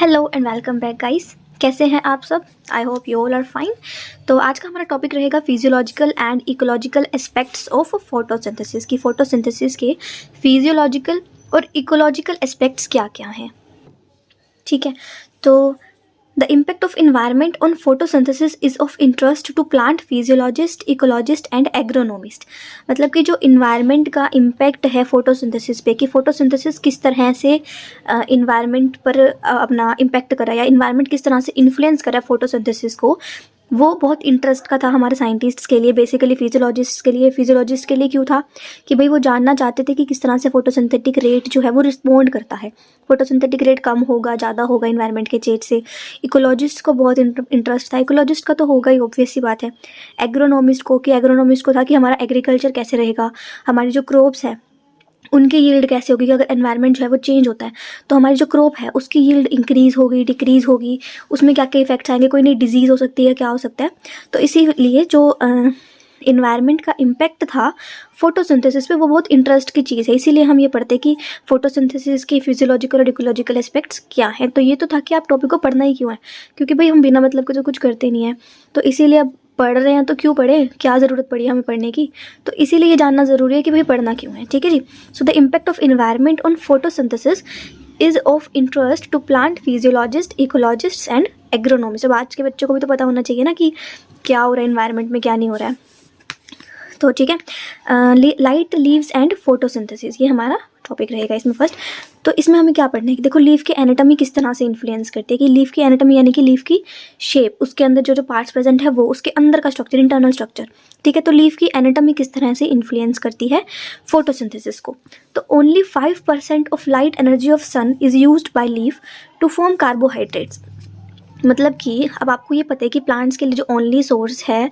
Hello and welcome back guys. कैसे हैं आप सब? I hope you all are fine. तो आज का हमारा टॉपिक रहेगा physiological and ecological aspects of photosynthesis की फोटोसिंथेसिस के फिजियोलॉजिकल और इकोलॉजिकल एस्पेक्ट्स क्या क्या हैं। ठीक है, तो the impact of environment on photosynthesis is of interest to plant physiologist, ecologist and agronomist. मतलब कि जो इन्वायरमेंट का इम्पैक्ट है फोटोसिंथेसिस पे, कि फोटोसिंथेसिस किस तरह से इन्वायरमेंट पर अपना इम्पैक्ट करा या इन्वायरमेंट किस तरह से इन्फ्लुएंस करा फोटोसिंथेसिस को, वो बहुत इंटरेस्ट का था हमारे साइंटिस्ट्स के लिए, बेसिकली फिजियोलॉजिस्ट के लिए क्यों था कि भाई वो जानना चाहते थे कि किस तरह से फोटोसिंथेटिक रेट जो है वो रिस्पोंड करता है। फोटोसिंथेटिक रेट कम होगा, ज़्यादा होगा इन्वायरमेंट के चेंज से। इकोलॉजिस्ट को बहुत इंटरेस्ट था, इकोलॉजिस्ट का तो होगा ही, ऑब्वियस सी बात है। एग्रोनॉमिस्ट को था कि हमारा एग्रीकल्चर कैसे रहेगा, हमारी जो क्रॉप्स है उनकी यील्ड कैसे होगी, कि अगर एनवायरनमेंट जो है वो चेंज होता है तो हमारी जो क्रॉप है उसकी यील्ड इंक्रीज़ होगी, डिक्रीज़ होगी, उसमें क्या क्या इफेक्ट्स आएंगे, कोई नई डिजीज़ हो सकती है, क्या हो सकता है। तो इसीलिए जो इन्वायरमेंट का इम्पैक्ट था फोटोसिंथेसिस पे, वो बहुत इंटरेस्ट की चीज़ है। इसीलिए हम ये पढ़ते कि फोटोसिंथेसिस के फिजियोलॉजिकल और इकोलॉजिकल एस्पेक्ट्स क्या हैं। तो ये तो था कि आप टॉपिक को पढ़ना ही क्यों है, क्योंकि भाई हम बिना मतलब के तो कुछ करते नहीं है। तो इसीलिए अब पढ़ रहे हैं तो क्यों पढ़े, क्या ज़रूरत पड़ी हमें पढ़ने की। तो इसीलिए ये जानना ज़रूरी है कि भाई पढ़ना क्यों है। ठीक है जी। So the impact of environment on photosynthesis is of interest to plant physiologist, ecologist and agronomist. अब आज के बच्चों को भी तो पता होना चाहिए ना कि क्या हो रहा है इन्वायरमेंट में, क्या नहीं हो रहा है। तो ठीक है, लाइट, लीव्स एंड फोटोसिंथेसिस, ये हमारा टॉपिक रहेगा इसमें फर्स्ट। तो इसमें हमें क्या पढ़ना है कि देखो लीफ की एनाटॉमी किस तरह से इन्फ्लुएंस करती है, कि लीफ की एनाटॉमी यानी कि लीफ की शेप, उसके अंदर जो जो पार्ट्स प्रेजेंट है वो, उसके अंदर का स्ट्रक्चर, इंटरनल स्ट्रक्चर। ठीक है, तो लीफ की एनाटॉमी किस तरह से इन्फ्लुएंस करती है फोटोसिंथेसिस को। तो only 5% of light energy of sun is used by leaf to form carbohydrates. मतलब कि अब आपको ये पता है कि प्लांट्स के लिए जो ओनली सोर्स है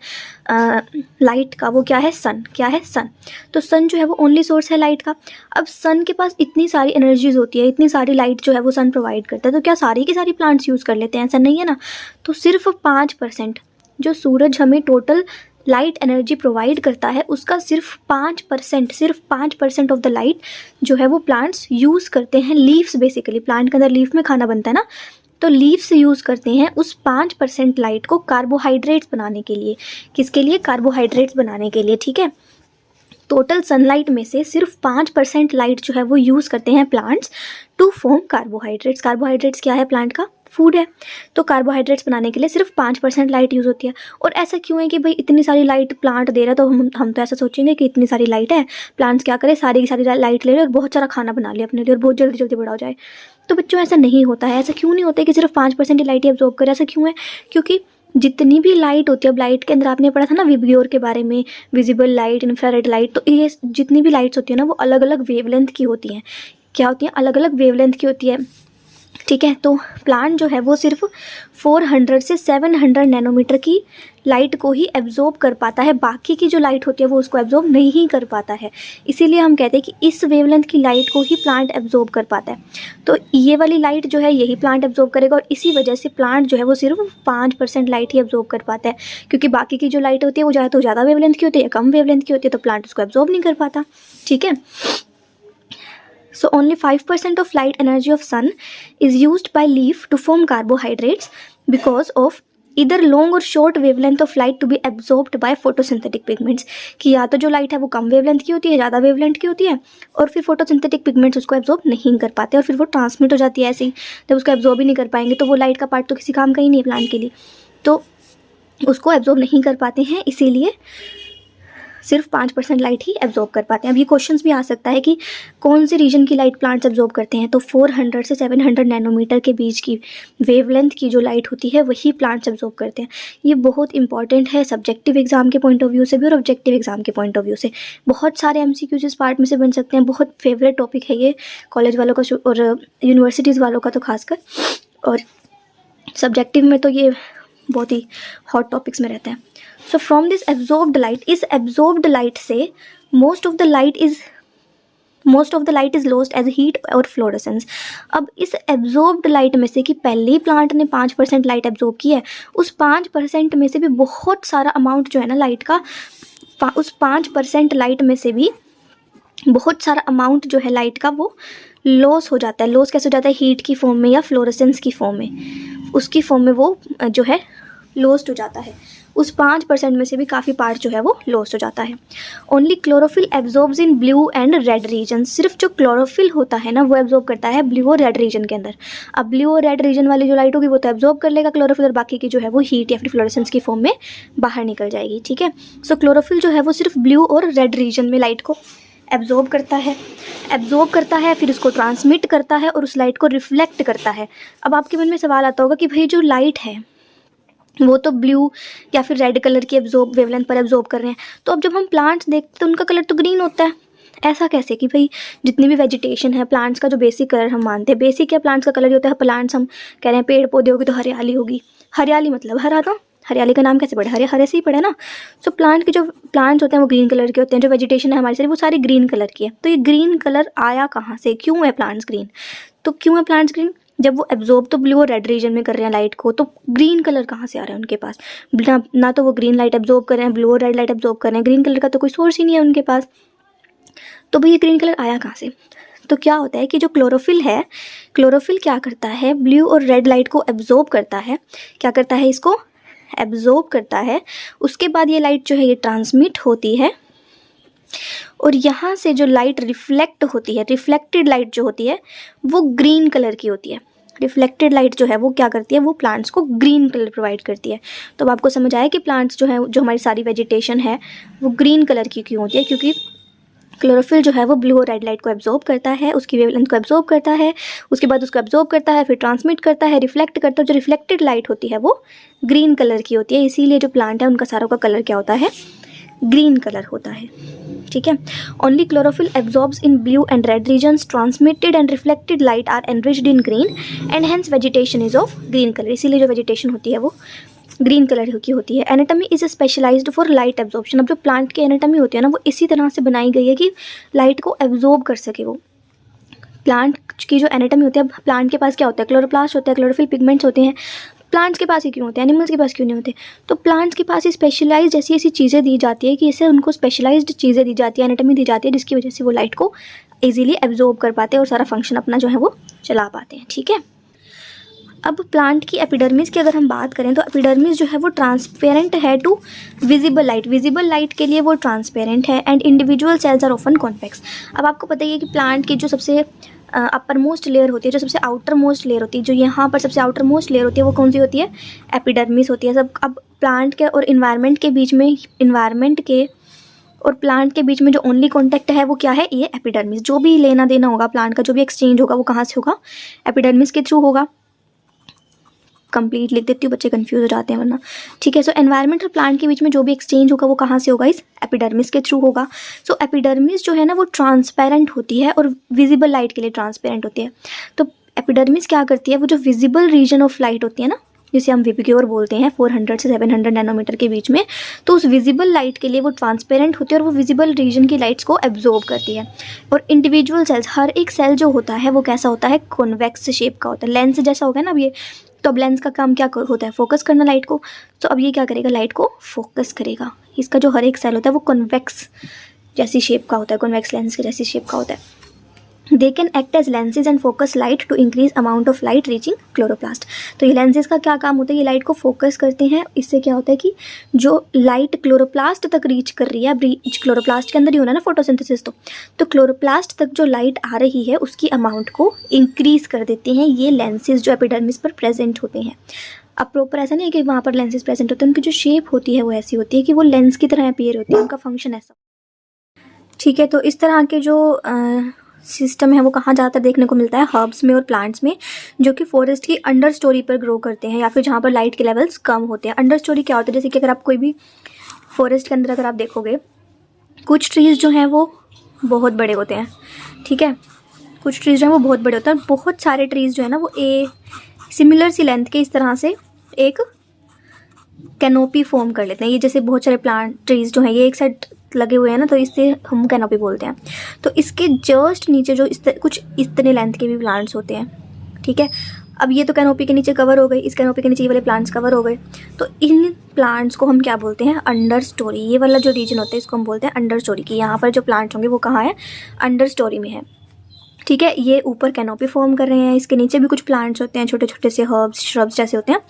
लाइट का, वो क्या है? सन। क्या है? सन। तो सन जो है वो ओनली सोर्स है लाइट का। अब सन के पास इतनी सारी एनर्जीज होती है, इतनी सारी लाइट जो है वो सन प्रोवाइड करता है, तो क्या सारी की सारी प्लांट्स यूज़ कर लेते हैं? ऐसा नहीं है ना। तो सिर्फ 5% जो सूरज हमें टोटल लाइट एनर्जी प्रोवाइड करता है, उसका सिर्फ 5% ऑफ द लाइट जो है वो प्लांट्स यूज़ करते हैं। लीव्स, बेसिकली प्लांट के अंदर लीफ में खाना बनता है ना, तो लीव्स यूज़ करते हैं उस 5% लाइट को कार्बोहाइड्रेट्स बनाने के लिए। किसके लिए? कार्बोहाइड्रेट्स बनाने के लिए। ठीक है, टोटल सनलाइट में से सिर्फ 5% लाइट जो है वो यूज़ करते हैं plants to form carbohydrates. Carbohydrates क्या है? प्लांट का फूड है। तो कार्बोहाइड्रेट्स बनाने के लिए सिर्फ 5% लाइट यूज़ होती है। और ऐसा क्यों है कि भाई इतनी सारी लाइट प्लांट दे रहा है, तो हम तो ऐसा सोचेंगे कि इतनी सारी लाइट है, प्लांट्स क्या करें, सारी की सारी लाइट ले ले और बहुत सारा खाना बना ले अपने लिए और बहुत जल्दी जल्दी बड़ा हो जाए। तो बच्चों ऐसा नहीं होता है। ऐसा क्यों नहीं होता है कि सिर्फ 5% ही लाइट ही एब्जॉर्ब करे? ऐसा क्यों है? क्योंकि जितनी भी लाइट होती है, अब लाइट के अंदर आपने पढ़ा था ना विबग्योर के बारे में, विजिबल लाइट, इंफ्रारेड लाइट, तो ये जितनी भी लाइट्स होती है ना वो अलग अलग वेवलेंथ की होती हैं। क्या होती हैं? अलग अलग वेवलेंथ की होती है। ठीक है, तो प्लांट जो है वो सिर्फ 400 से 700 नैनोमीटर की लाइट को ही एब्जॉर्ब कर पाता है, बाकी की जो लाइट होती है वो उसको एब्जॉर्ब नहीं कर पाता है। इसीलिए हम कहते हैं कि इस वेवलेंथ की लाइट को ही प्लांट एब्जॉर्ब कर पाता है। तो ये वाली लाइट जो है यही प्लांट एब्जॉर्ब करेगा, और इसी वजह से प्लांट जो है वो सिर्फ 5% लाइट ही एब्जॉर्ब कर पाता है, क्योंकि बाकी की जो लाइट होती है वो तो ज़्यादा वेवलेंथ की होती है या कम वेवलेंथ की होती है, तो प्लांट उसको एब्जॉर्ब नहीं कर पाता। ठीक है, so only 5% of light energy of sun is used by leaf to form carbohydrates because of either long or short wavelength of light to be absorbed by photosynthetic pigments। कि या तो जो लाइट है वो कम वेवलेंथ की होती है, ज़्यादा वेवलेंथ की होती है, और फिर फोटोसिंथेटिक पिगमेंट्स उसको एब्जॉर्ब नहीं कर पाते, और फिर वो ट्रांसमिट हो जाती है ऐसे ही। जब उसको एब्जॉर्ब ही नहीं कर पाएंगे तो वो लाइट का पार्ट तो किसी काम का ही नहीं है प्लांट के लिए, तो उसको एब्जॉर्ब नहीं कर पाते हैं, इसीलिए सिर्फ 5% लाइट ही एब्जॉर्ब कर पाते हैं। अब ये क्वेश्चंस भी आ सकता है कि कौन से रीजन की लाइट प्लांट्स एब्जॉर्ब करते हैं, तो 400 से 700 नैनोमीटर के बीच की वेवलेंथ की जो लाइट होती है वही प्लांट्स एब्जॉर्ब करते हैं। ये बहुत इंपॉर्टेंट है सब्जेक्टिव एग्जाम के पॉइंट ऑफ व्यू से भी और ऑब्जेक्टिव एग्जाम के पॉइंट ऑफ व्यू से। बहुत सारे MCQs इस पार्ट में से बन सकते हैं। बहुत फेवरेट टॉपिक है ये कॉलेज वालों का और यूनिवर्सिटीज़ वालों का तो खासकर, और सब्जेक्टिव में तो ये बहुत ही हॉट टॉपिक्स में रहता है। So from this absorbed light, इस एब्जॉर्ब्ड लाइट से most of the light is lost as heat और फ्लोरेसेंस। अब इस एब्जॉर्ब्ड लाइट में से, कि पहले ही प्लांट ने 5% लाइट एब्जॉर्ब की है, उस 5% में से भी बहुत सारा अमाउंट जो है ना लाइट का, उस 5% लाइट में से भी बहुत सारा अमाउंट जो है लाइट का वो लॉस हो जाता है। लॉस कैसे हो जाता है? हीट की फॉर्म में या फ्लोरेसेंस की फॉर्म में, उसकी फॉर्म में वो जो है लॉस्ट हो जाता है। उस 5% में से भी काफ़ी पार्ट जो है वो लॉस्ट हो जाता है। Only chlorophyll absorbs in blue and red region. सिर्फ जो क्लोरोफिल होता है ना वो एब्जॉर्ब करता है ब्लू और रेड रीजन के अंदर। अब ब्लू और रेड रीजन वाली जो लाइट होगी वो तो एब्जॉर्ब कर लेगा क्लोरोफिल, और बाकी की जो है वो हीट या फिर फ्लोरेसेंस की फॉर्म में बाहर निकल जाएगी। ठीक है, सो क्लोरोफिल जो है वो सिर्फ ब्लू और रेड रीजन में लाइट को एब्जॉर्ब करता है, फिर उसको ट्रांसमिट करता है और उस लाइट को रिफ्लेक्ट करता है। अब आपके मन में सवाल आता होगा कि भाई जो लाइट है वो तो ब्लू या फिर रेड कलर की एब्जॉर्ब वेवलेंथ पर एब्जॉर्ब कर रहे हैं, तो अब जब हम प्लांट्स देखते हैं उनका कलर तो ग्रीन होता है। ऐसा कैसे कि भाई जितनी भी वेजिटेशन है, प्लांट्स का जो बेसिक कलर हम मानते हैं, बेसिक क्या प्लांट्स का कलर ही होता है। प्लांट्स हम कह रहे हैं पेड़ पौधे होगी तो हरियाली होगी, हरियाली मतलब हरा, तो हरियाली का नाम कैसे पड़ा? हरे हरे से ही पड़ा ना। सो प्लांट के जो प्लांट्स होते हैं वो ग्रीन कलर के होते हैं, जो वेजिटेशन है हमारी सारी वो सारी ग्रीन कलर की है। तो ये ग्रीन कलर आया कहाँ से? क्यों है प्लांट्स ग्रीन? तो क्यों है प्लांट्स ग्रीन? जब वो एब्जॉर्ब तो ब्लू और रेड रीजन में कर रहे हैं लाइट को, तो ग्रीन कलर कहाँ से आ रहा है उनके पास? ना तो वो ग्रीन लाइट एब्जॉर्ब कर रहे हैं, ब्लू और रेड लाइट एब्जॉर्ब कर रहे हैं, ग्रीन कलर का तो कोई सोर्स ही नहीं है उनके पास। तो भाई ये ग्रीन कलर आया कहाँ से? तो क्या होता है कि जो क्लोरोफिल है, क्लोरोफिल क्या करता है? ब्लू और रेड लाइट को एब्जॉर्ब करता है। क्या करता है? इसको एब्जॉर्ब करता है। उसके बाद ये लाइट जो है ये ट्रांसमिट होती है, और यहाँ से जो लाइट रिफ्लेक्ट होती है, रिफ्लेक्टेड लाइट जो होती है वो ग्रीन कलर की होती है। रिफ्लेक्टेड लाइट जो है वो क्या करती है? वो प्लांट्स को ग्रीन कलर प्रोवाइड करती है। तो अब आपको समझ आया कि प्लांट्स जो है, जो हमारी सारी वेजिटेशन है वो ग्रीन कलर की क्यों होती है? क्योंकि क्लोरोफिल जो है वो ब्लू और रेड लाइट को एब्जॉर्ब करता है, उसकी वेवलेंथ को एब्जॉर्ब करता है, उसके बाद उसको एब्जॉर्ब करता है, फिर ट्रांसमिट करता है, रिफ्लेक्ट करता है। जो रिफ्लेक्टेड लाइट होती है वो ग्रीन कलर की होती है, इसीलिए जो प्लांट है उनका सारों का कलर क्या होता है? ग्रीन कलर होता है। ठीक है, only chlorophyll absorbs in blue and red regions, transmitted and reflected light are enriched in green and hence vegetation is of green colour. इसीलिए जो वेजिटेशन होती है वो ग्रीन कलर की होती है। Anatomy is specialised for light absorption. अब जो प्लांट की एनाटॉमी होती है ना वो इसी तरह से बनाई गई है कि लाइट को एब्जॉर्ब कर सके वो। प्लांट की जो एनाटॉमी होती है, प्लांट के पास क्या होता है? क्लोरोप्लास्ट होता है, क्लोरोफिल पिगमेंट्स होते हैं। प्लांट्स के पास ही क्यों होते हैं? एनिमल्स के पास क्यों नहीं होते? तो प्लांट्स के पास ही स्पेशलाइज्ड ऐसी ऐसी चीज़ें दी जाती है कि इससे उनको स्पेशलाइज्ड चीज़ें दी जाती है, एनाटॉमी दी जाती है, जिसकी वजह से वो लाइट को ईजिली एब्जॉर्ब कर पाते हैं और सारा फंक्शन अपना जो है वो चला पाते हैं। ठीक है, अब प्लांट की एपिडर्मिस की अगर हम बात करें तो एपिडर्मिस जो है वो ट्रांसपेरेंट है to visible light. Visible light के लिए वो ट्रांसपेरेंट है and individual cells are often convex. अब आपको पता ही है कि प्लांट की जो सबसे अपर मोस्ट लेयर होती है, जो सबसे आउटर मोस्ट लेयर होती है, जो यहाँ पर सबसे आउटर मोस्ट लेयर होती है वो कौन सी होती है? एपिडर्मिस होती है। सब अब प्लांट के और इन्वायरमेंट के बीच में, प्लांट के बीच में जो ओनली कॉन्टैक्ट है वो क्या है? ये एपिडर्मिस। जो भी लेना देना होगा प्लांट का, जो भी एक्सचेंज होगा वो कहाँ से होगा? एपिडर्मिस के थ्रू होगा। कंप्लीट लिख देती हूँ, बच्चे कंफ्यूज हो जाते हैं वरना। ठीक है, सो एनवायरमेंट और प्लांट के बीच में जो भी एक्सचेंज होगा वो कहाँ से होगा? इस एपिडर्मिस के थ्रू होगा। सो एपिडर्मिस जो है ना वो ट्रांसपेरेंट होती है और विजिबल लाइट के लिए ट्रांसपेरेंट होती है। तो एपिडर्मिस क्या करती है? वो जो विजिबल रीजन ऑफ लाइट होती है ना, जिसे हम विपिक्योर बोलते हैं, 400 से 700 नैनोमीटर के बीच में, तो उस विजिबल लाइट के लिए वो ट्रांसपेरेंट होती है और वो विजिबल रीजन की लाइट्स को एब्जॉर्ब करती है। और इंडिविजुअल सेल्स, हर एक सेल जो होता है वो कैसा होता है? कॉन्वेक्स शेप का होता है, लेंस जैसा होगा ना अब ये। तो अब लेंस का काम क्या होता है? फोकस करना लाइट को। तो अब ये क्या करेगा? लाइट को फोकस करेगा। इसका जो हर एक सेल होता है वो कॉन्वेक्स जैसी शेप का होता है, कॉन्वेक्स लेंस की जैसी शेप का होता है। They can act as lenses and focus light to increase amount of light reaching chloroplast. तो ये लेंसेज का क्या काम होता है? ये लाइट को फोकस करते हैं। इससे क्या होता है कि जो लाइट क्लोरोप्लास्ट तक रीच कर रही है, अब क्लोरोप्लास्ट के अंदर ही होना है ना फोटोसिंथेसिस, तो क्लोरोप्लास्ट तक जो लाइट आ रही है उसकी अमाउंट को इंक्रीज कर देते हैं ये लेंसेज जो एपिडर्मिस पर प्रेजेंट होते हैं। अब प्रॉपर ऐसा नहीं है कि वहाँ पर लेंसेज प्रेजेंट होते हैं, उनकी जो शेप होती है वो ऐसी होती है कि वो लेंस की तरह अपीयर होती है, उनका फंक्शन ऐसा। ठीक है, तो इस तरह के जो सिस्टम है वो कहाँ ज़्यादातर देखने को मिलता है? हर्ब्स में और प्लांट्स में, जो कि फॉरेस्ट की अंडर स्टोरी पर ग्रो करते हैं या फिर जहाँ पर लाइट के लेवल्स कम होते हैं। अंडर स्टोरी क्या होता है? जैसे कि अगर आप कोई भी फॉरेस्ट के अंदर अगर आप देखोगे, कुछ ट्रीज़ जो हैं वो बहुत बड़े होते हैं। ठीक है, कुछ ट्रीज़ जो हैं वो बहुत बड़े होते हैं, बहुत सारे ट्रीज़ जो है ना वो सिमिलर सी लेंथ के इस तरह से एक कैनोपी फॉर्म कर लेते हैं। ये जैसे बहुत सारे प्लांट ट्रीज़ जो हैं ये एक साइड लगे हुए हैं ना, तो इससे हम कैनोपी बोलते हैं। तो इसके जस्ट नीचे जो कुछ इतने लेंथ के भी प्लांट्स होते हैं। ठीक है, अब ये तो कैनोपी के नीचे कवर हो गए, इस कैनोपी के नीचे ये वाले प्लांट्स कवर हो गए, तो इन प्लांट्स को हम क्या बोलते हैं? Under story. ये वाला जो रीजन होता है इसको हम बोलते हैं अंडर स्टोरी की। यहाँ पर जो प्लांट्स होंगे वो कहाँ है? अंडर स्टोरी में है। ठीक है, ये ऊपर कैनोपी फॉर्म कर रहे हैं, इसके नीचे भी कुछ प्लांट्स होते हैं, छोटे छोटे से हर्ब्स श्रब्स जैसे होते हैं।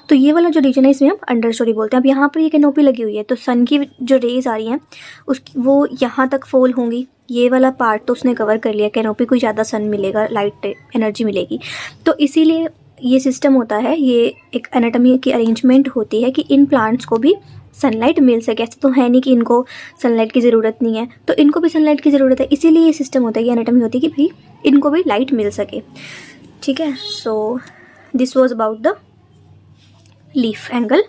तो ये वाला जो रीजन है इसमें हम अंडर स्टोरी बोलते हैं। अब यहाँ पर ये कैनोपी लगी हुई है, तो सन की जो रेज आ रही हैं उसकी वो यहाँ तक फॉल होंगी। ये वाला पार्ट तो उसने कवर कर लिया, कैनोपी को ज़्यादा सन मिलेगा, लाइट एनर्जी मिलेगी। तो इसीलिए ये सिस्टम होता है, ये एक एनाटॉमी की अरेंजमेंट होती है कि इन प्लांट्स को भी सनलाइट मिल सके। ऐसे तो है नहीं कि इनको सनलाइट की ज़रूरत नहीं है, तो इनको भी सनलाइट की ज़रूरत है। इसीलिए ये सिस्टम होता है, ये एनाटॉमी होती है कि भाई इनको भी लाइट मिल सके। ठीक है, so this was about the leaf angle.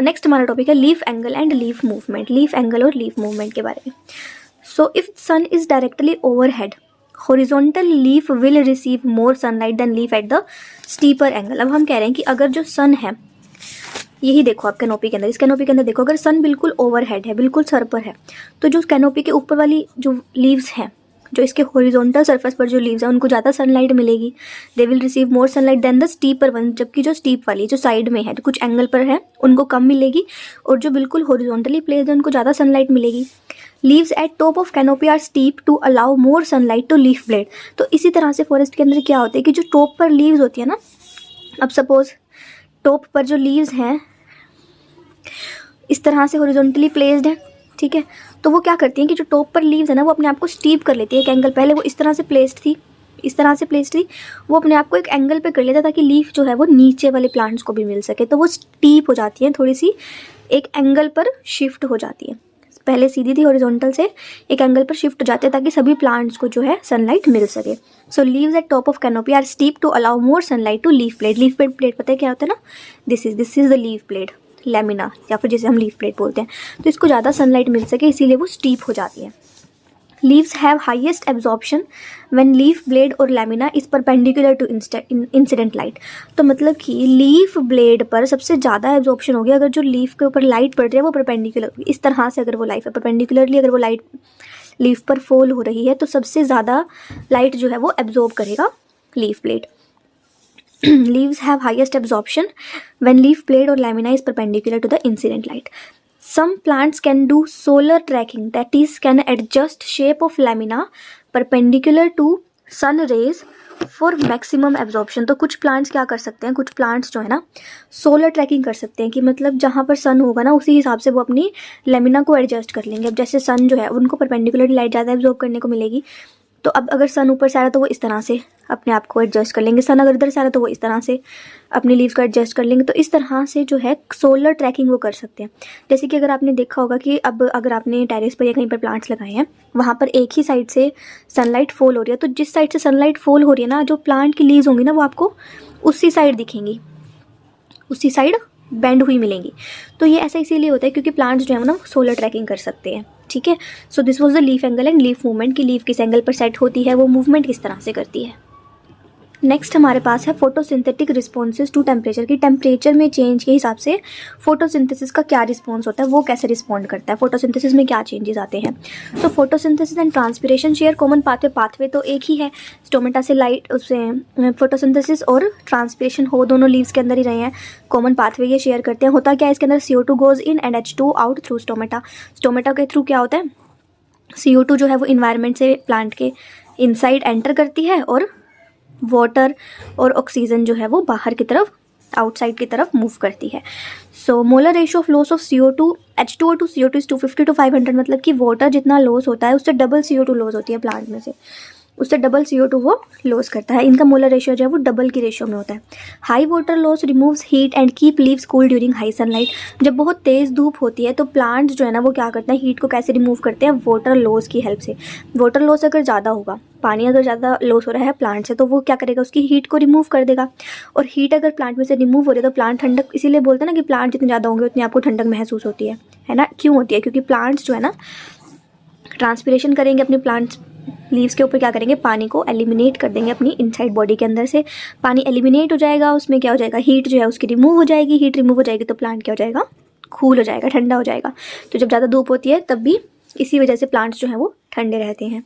Next हमारा टॉपिक है leaf angle and leaf movement. Leaf angle और लीफ मूवमेंट के बारे में। So if sun is directly overhead, horizontal leaf will receive more sunlight than leaf at the steeper angle. अब हम कह रहे हैं कि अगर जो सन है, यही देखो आप कैनोपी के अंदर, इस कैनोपी के अंदर देखो, अगर सन बिल्कुल ओवरहेड है, बिल्कुल सर पर है, तो जो कैनोपी के ऊपर वाली जो लीव्स हैं, जो इसके हॉरिजॉन्टल सरफेस पर जो लीव्स हैं, उनको ज़्यादा सनलाइट मिलेगी। They will receive more sunlight than the steeper one. जबकि जो स्टीप वाली जो साइड में है, जो कुछ एंगल पर है, उनको कम मिलेगी, और जो बिल्कुल हॉरिजॉन्टली प्लेस्ड है उनको ज़्यादा सनलाइट मिलेगी। Leaves at top of canopy are steep to allow more sunlight to leaf blade. तो इसी तरह से फॉरेस्ट के अंदर क्या होता है कि जो टॉप पर लीव्स होती है ना, अब सपोज टॉप पर जो लीव्स हैं इस तरह से हॉरिजॉन्टली प्लेस्ड है, ठीक है, तो वो क्या करती हैं कि जो टॉप पर लीव्स है ना, वो अपने आप को स्टीप कर लेती है एक एंगल। पहले वो इस तरह से प्लेस्ड थी, इस तरह से प्लेस्ड थी, वो अपने आप को एक एंगल पे कर लेता है ताकि लीफ जो है वो नीचे वाले प्लांट्स को भी मिल सके। तो वो स्टीप हो जाती है, थोड़ी सी एक एंगल पर शिफ्ट हो जाती है। पहले सीधी थी हॉरिजॉन्टल से, एक एंगल पर शिफ्ट हो जाते हैं ताकि सभी प्लांट्स को जो है सनलाइट मिल सके। So leaves at top of canopy are steep to allow more sunlight to leaf plate. Leaf plate पता है क्या होता है ना, this is the leaf plate, lamina, या फिर जिसे हम लीफ प्लेट बोलते हैं। तो इसको ज़्यादा सनलाइट मिल सके, इसीलिए वो स्टीप हो जाती है। Leaves have highest absorption when leaf blade और lamina is perpendicular to incident light. तो मतलब कि लीफ ब्लेड पर सबसे ज़्यादा एब्जॉर्प्शन होगी अगर जो लीफ के ऊपर लाइट पड़ रही है वो परपेंडिकुलर, इस तरह से अगर वो लाइफ है परपेंडिकुलरली, अगर वो लाइट लीफ पर फॉल हो रही है तो सबसे ज़्यादा लाइट जो है वो एब्जॉर्ब करेगा leaf blade. Leaves have highest absorption when leaf blade or lamina is perpendicular to the incident light. Some plants can do solar tracking, that is can adjust shape of lamina perpendicular to sun rays for maximum absorption. तो कुछ plants क्या कर सकते हैं, कुछ plants जो है ना सोलर ट्रैकिंग कर सकते हैं कि मतलब जहाँ पर सन होगा ना उसी हिसाब से वो अपनी लेमिना को एडजस्ट कर लेंगे। अब जैसे सन जो है उनको परपेंडिकुलर लाइट ज़्यादा एब्जॉर्ब करने को मिलेगी, तो अब अगर सन ऊपर से आ रहा है तो वो इस तरह से अपने आप को एडजस्ट कर लेंगे, सन अगर इधर से आ रहा है तो वो इस तरह से अपनी लीव्स को एडजस्ट कर लेंगे। तो इस तरह से जो है सोलर ट्रैकिंग वो कर सकते हैं। जैसे कि अगर आपने देखा होगा कि अब अगर आपने टेरेस पर या कहीं पर प्लांट्स लगाए हैं, वहाँ पर एक ही साइड से सनलाइट फॉल हो रही है, तो जिस साइड से सनलाइट फॉल हो रही है ना, जो प्लांट की लीव्स होंगी ना वो आपको उसी साइड दिखेंगी, उसी साइड बेंड हुई मिलेंगी। तो ये ऐसा इसीलिए होता है क्योंकि प्लांट्स जो है ना सोलर ट्रैकिंग कर सकते हैं। ठीक है, so this was the leaf angle and leaf movement की लीफ किस एंगल पर सेट होती है, वो मूवमेंट किस तरह से करती है। नेक्स्ट हमारे पास है फोटोसिंथेटिक रिस्पॉन्सेज टू टेम्परेचर की टेम्परेचर में चेंज के हिसाब से फोटोसिंथेसिस का क्या रिस्पॉन्स होता है, वो कैसे रिस्पॉन्ड करता है, फोटोसिंथेसिस में क्या चेंजेस आते हैं। सो photosynthesis and transpiration share common pathway तो एक ही है, स्टोमेटा से लाइट उससे फोटोसिंथेसिस और ट्रांसपिरेशन हो दोनों लीव्स के अंदर ही रहे हैं, कॉमन पाथवे ये शेयर करते हैं। होता क्या है इसके अंदर, CO2 goes in and H2 out through stomata. Stomata के थ्रू क्या होता है, CO2 जो है वो इन्वायरमेंट से प्लांट के इनसाइड एंटर करती है और वाटर और ऑक्सीजन जो है वो बाहर की तरफ आउटसाइड की तरफ मूव करती है। So molar ratio of loss of CO2 H2O to CO2 is 250 to 500, मतलब कि वाटर जितना लॉस होता है उससे डबल CO2 लॉस होती है प्लांट में से, उससे डबल CO2 वो लॉस करता है। इनका मोलर रेशियो जो है वो डबल की रेशियो में होता है। High water loss removes heat and keep leaves cool during high sunlight. जब बहुत तेज़ धूप होती है तो प्लांट्स जो है ना वो क्या करते हैं, हीट को कैसे रिमूव करते हैं, वाटर लॉस की हेल्प से। वाटर लॉस अगर ज़्यादा होगा, पानी अगर ज़्यादा लॉस हो रहा है प्लांट से, तो वो क्या करेगा, उसकी हीट को रिमूव कर देगा। और हीट अगर प्लांट में से रिमूव हो रही है तो प्लांट ठंडक, इसीलिए बोलते हैं ना कि प्लांट जितने ज़्यादा होंगे उतनी आपको ठंडक महसूस होती है ना। क्यों होती है, क्योंकि प्लांट्स जो है ना ट्रांसपिरेशन करेंगे, अपने प्लांट्स लीव्स के ऊपर क्या करेंगे, पानी को एलिमिनेट कर देंगे अपनी इनसाइड बॉडी के अंदर से। पानी एलिमिनेट हो जाएगा, उसमें क्या हो जाएगा, हीट जो है उसकी रिमूव हो जाएगी। हीट रिमूव हो जाएगी तो प्लांट क्या हो जाएगा, कूल हो जाएगा, ठंडा हो जाएगा। तो जब ज़्यादा धूप होती है तब भी इसी वजह से प्लांट्स जो हैं वो ठंडे रहते हैं।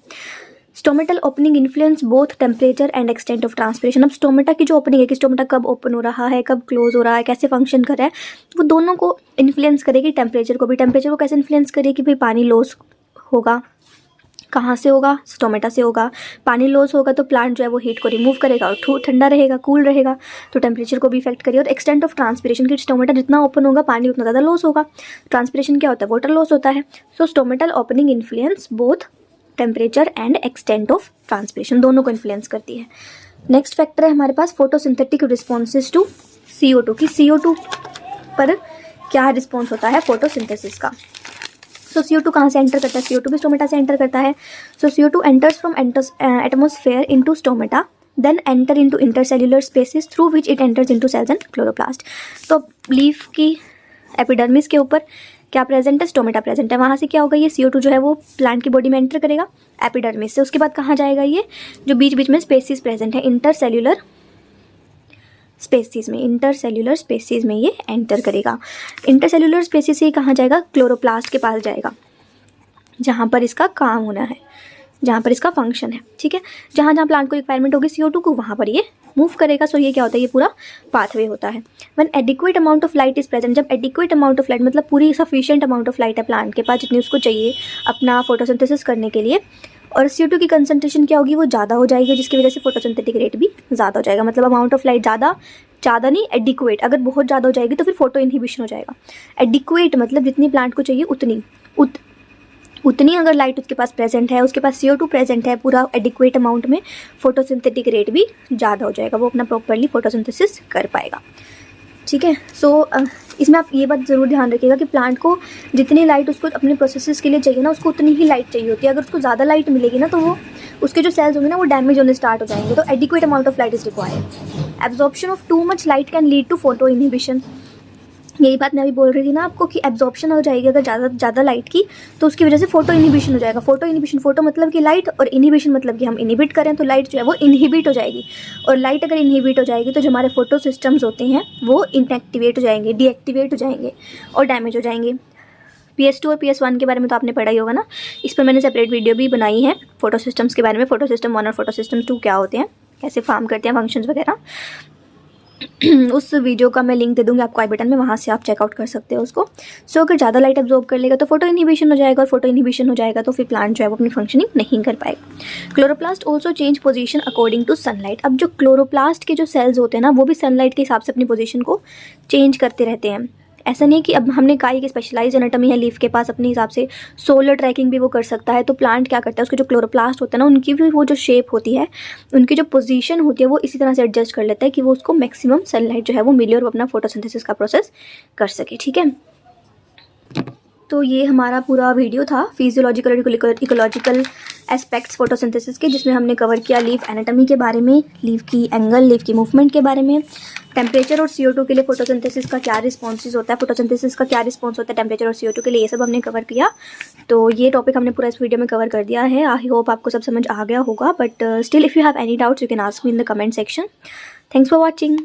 Stomatal opening influence both temperature and extent of transpiration. अब स्टोमेटा की जो ओपनिंग है कि स्टोमेटा कब ओपन हो रहा है, कब क्लोज हो रहा है, कैसे फंक्शन कर रहा है, वो दोनों को इन्फ्लुएंस करेगी। टेम्परेचर को भी, टेम्परेचर को कैसे इन्फ्लुएंस करेगी कि भाई पानी लॉस होगा, कहाँ से होगा, स्टोमेटा से होगा। पानी लॉस होगा तो प्लांट जो है वो हीट को रिमूव करेगा और ठंडा रहेगा, कूल रहेगा, तो टेम्परेचर को भी इफेक्ट करेगा। और एक्सटेंट ऑफ ट्रांसपिरेशन की स्टोमेटा जितना ओपन होगा पानी उतना ज़्यादा लॉस होगा। ट्रांसपिरेशन क्या होता है, वाटर लॉस होता है। So stomatal opening influence both temperature and extent of transpiration, दोनों को इन्फ्लुएंस करती है। नेक्स्ट फैक्टर है हमारे पास फोटोसिंथेटिक रिस्पॉन्सेज टू CO2 की CO2 पर क्या रिस्पॉन्स होता है फोटोसिंथेसिस का। सो CO2 कहाँ से एंटर करता है, CO2 भी स्टोमेटा से एंटर करता है। So CO2 enters from atmosphere into stomata, then enter into intercellular spaces through which it enters into cells and chloroplast. तो लीफ की एपिडर्मिस के ऊपर क्या प्रेजेंट है, स्टोमेटा प्रेजेंट है। वहाँ से क्या होगा, ये CO2 जो है वो प्लांट की बॉडी में एंटर करेगा एपिडर्मिस से। उसके बाद कहाँ जाएगा, ये जो बीच बीच में स्पेसिस प्रेजेंट है इंटरसेल्युलर स्पेसीज में ये एंटर करेगा। इंटरसेल्युलर स्पेसीज से कहाँ जाएगा, क्लोरोप्लास्ट के पास जाएगा, जहाँ पर इसका काम होना है, जहाँ पर इसका फंक्शन है। ठीक है, जहाँ जहाँ प्लांट को रिक्वायरमेंट होगी CO2 को वहाँ पर ये मूव करेगा। सो ये क्या होता है, ये पूरा पाथवे होता है। When adequate amount of light is present, जब एडिक्वेट अमाउंट ऑफ लाइट मतलब पूरी सफिशिएंट अमाउंट ऑफ लाइट है प्लांट के पास जितनी उसको चाहिए अपना फोटोसिंथेसिस करने के लिए, और CO2 की कंसंट्रेशन क्या होगी, वो ज़्यादा हो जाएगी, जिसकी वजह से फोटोसिंथेटिक रेट भी ज़्यादा हो जाएगा। मतलब अमाउंट ऑफ लाइट ज़्यादा नहीं, एडिक्वेट। अगर बहुत ज़्यादा हो जाएगी तो फिर फोटो इनहिबिशन हो जाएगा। एडिक्वेट मतलब जितनी प्लांट को चाहिए उतनी अगर लाइट उसके पास प्रेजेंट है, उसके पास CO2 प्रेजेंट है पूरा एडिक्वेट अमाउंट में, फोटोसिंथेटिक रेट भी ज़्यादा हो जाएगा, वो अपना प्रॉपरली फोटोसिंथेसिस कर पाएगा। ठीक है, सो इसमें आप ये बात ज़रूर ध्यान रखिएगा कि प्लांट को जितनी लाइट उसको अपने प्रोसेसेस के लिए चाहिए ना, उसको उतनी ही लाइट चाहिए होती है। अगर उसको ज़्यादा लाइट मिलेगी ना तो वो उसके जो सेल्स होंगे ना वो डैमेज होने स्टार्ट हो जाएंगे। तो adequate amount of light is required. Absorption of too much light can lead to photo inhibition. यही बात मैं अभी बोल रही थी ना आपको कि एब्जॉर्प्शन हो जाएगी अगर ज़्यादा लाइट की, तो उसकी वजह से फोटो इनहिबिशन हो जाएगा। फोटो इनहिबिशन, फोटो मतलब कि लाइट, और इनहिबिशन मतलब कि हम इनहिबिट करें, तो लाइट जो है वो इनहिबिट हो जाएगी। और लाइट अगर इनहिबिट हो जाएगी तो जो हमारे फोटो सिस्टम्स होते हैं वो इनएक्टिवेट हो जाएंगे, डीएक्टिवेट हो जाएंगे और डैमेज हो जाएंगे। PS2 और PS1 के बारे में तो आपने पढ़ा ही होगा ना, इस पर मैंने सेपरेट वीडियो भी बनाई है फोटो सिस्टम्स के बारे में। फोटो सिस्टम 1 और फोटो सिस्टम 2 क्या होते हैं, कैसे फॉर्म करते हैं, फंक्शंस वगैरह। उस वीडियो का मैं लिंक दे दूँगी आपको आई बटन में, वहाँ से आप चेकआउट कर सकते हो उसको। सो अगर ज़्यादा लाइट एब्जॉर्ब कर लेगा तो फोटो इनहिबिशन हो जाएगा, और फोटो इनहिबिशन हो जाएगा तो फिर प्लांट जो है वो अपनी फंक्शनिंग नहीं कर पाएगा। Chloroplast also change position according to sunlight. अब जो क्लोरोप्लास्ट के जो सेल्स होते हैं ना वो भी सनलाइट के हिसाब से अपनी पोजीशन को चेंज करते रहते हैं। ऐसा नहीं है कि अब हमने कहा कि स्पेशलाइज एनाटॉमी है लीफ के पास, अपने हिसाब से सोलर ट्रैकिंग भी वो कर सकता है। तो प्लांट क्या करता है, उसके जो क्लोरोप्लास्ट होता है ना उनकी भी वो जो शेप होती है, उनकी जो पोजीशन होती है वो इसी तरह से एडजस्ट कर लेता है कि वो उसको मैक्सिमम सनलाइट जो है वो मिले और वो अपना फोटोसिंथेसिस का प्रोसेस कर सके। ठीक है, तो ये हमारा पूरा वीडियो था फिजियोलॉजिकल और इकोलॉजिकल एस्पेक्ट्स फोटोसिंथेसिस के, जिसमें हमने कवर किया लीफ एनाटॉमी के बारे में, लीफ की एंगल, लीफ की मूवमेंट के बारे में, टेम्परेचर और CO2 के लिए फोटोसिंथेसिस का क्या रिस्पॉन्सेज होता है, फोटोसिंथेसिस का क्या रिस्पॉन्स होता है टेम्परेचर और CO2 के लिए, ये सब हमने कवर किया। तो ये टॉपिक हमने पूरा इस वीडियो में कवर कर दिया है। आई होप आपको सब समझ आ गया होगा, but still if you have any doubts you can ask me in the comment section. Thanks for watching.